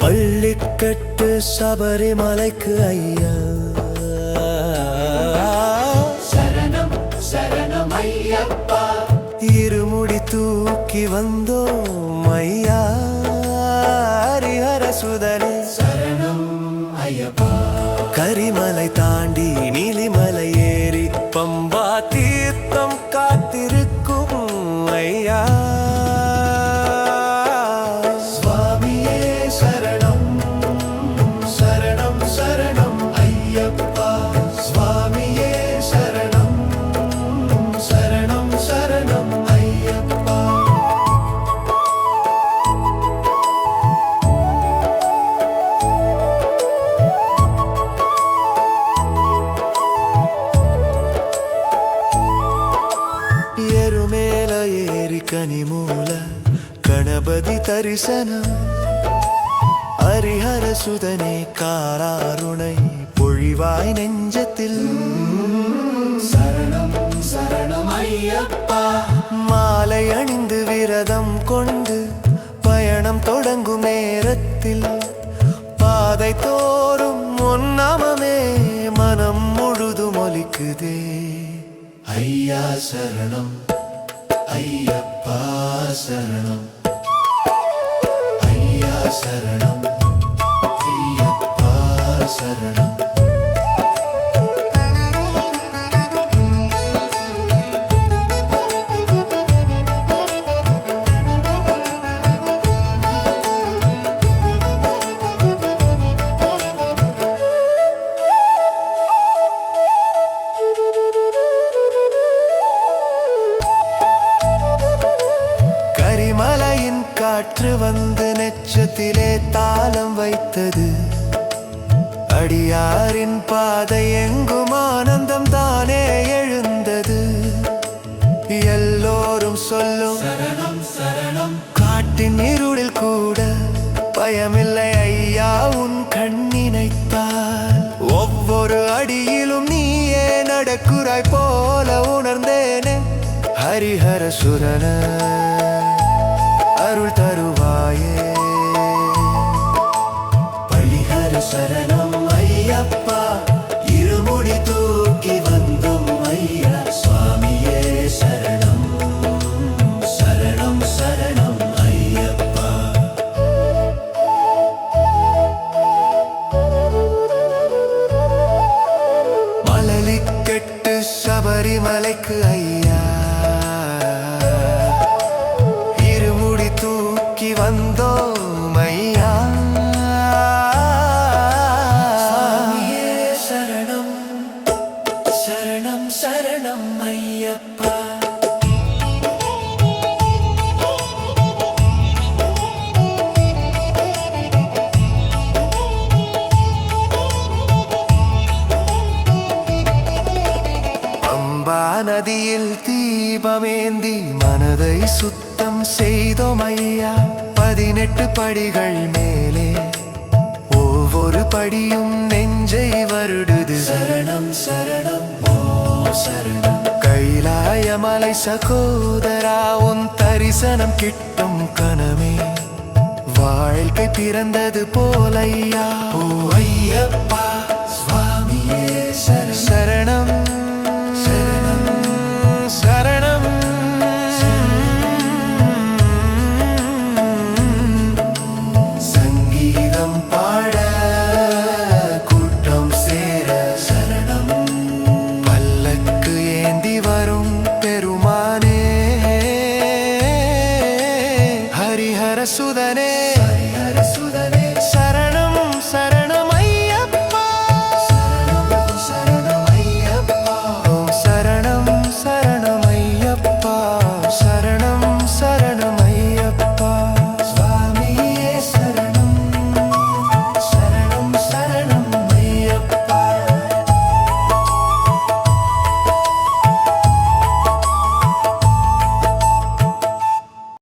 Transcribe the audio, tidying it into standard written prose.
அள்ளிக்கட்டு சபரிமலைக்கு ஐயா. சரணம் சரணம் ஐயப்பா. இருமுடி தூக்கி வந்தோம் ஐயா. ஹரிஹர சுதனே சரணம் ஐயப்பா. கரிமலை தாண்டி நீலிமலை ஏறி பம்பா தீர்த்தம் காத்திருக்கும் ஐயா. சுவாமியே சரணம் சரணம் சரணம் ஐயப்பா. சுவாமியே சரணம் சரணம் சரணம் ஐயப்பா. ఎరుమేల ఏరి కనిమూల గణపతి தரிசன ஹரிஹர சுதனே காராருணை பொழிவாய் நெஞ்சத்தில். சரணம் சரணம் ஐயப்பா. மாலை அணிந்து விரதம் கொண்டு பயணம் தொடங்கும் நேரத்தில் பாதை தோறும் ஒன்னாமமே மனம் முழுதும் ஒலிக்குதே. ஐயா சரணம் ஐயப்பா சரணம். ஐயா சரணம் ஐயப்பா சரணம். கரிமலையின் காற்று வந்து நெச்சத்திலே தாளம் வைத்தது. அடியாரின் பாதை எங்கும் ஆனந்தம் தானே எழுந்தது. எல்லோரும் சொல்லும் சரணம் சரணம். காட்டின் இருளில் கூட பயமில்லை ஐயா உன் கண்ணினைத்தால். ஒவ்வொரு அடியிலும் நீயே நடக்குறாய் போல உணர்ந்தேனே. ஹரிஹர சுரன அருள் தருவாயே. பள்ளிஹர சரணம் ஐயப்பா. இருமுடி தூக்கி வந்தோம் ஐயா. சுவாமியே சரணம் சரணம் சரணம் ஐயப்பா. மலலிக்கட்டு சபரிமலைக்கு ஐயா. இருமுடி தூக்கி வந்தோம் ஐயா. சுவாமியே சரணம் சரணம் சரணம் ஐயப்பா. பம்பா நதியில் தீபமேந்தி மனதை சுத்தம் செய்தோம் ஐயா. 18 படிகள் மேலே ஒவ்வொரு படியும் நெஞ்சை வருடுது. சரணம் சரணம் ஓ சரணம். கைலாயமலை சகோதரா உன் தரிசனம் கிட்டும் கனமே வாழ்க்கை பிறந்தது போலையா. ஓ ஐயப்பா. சுவாமியே சரணம் சரணம்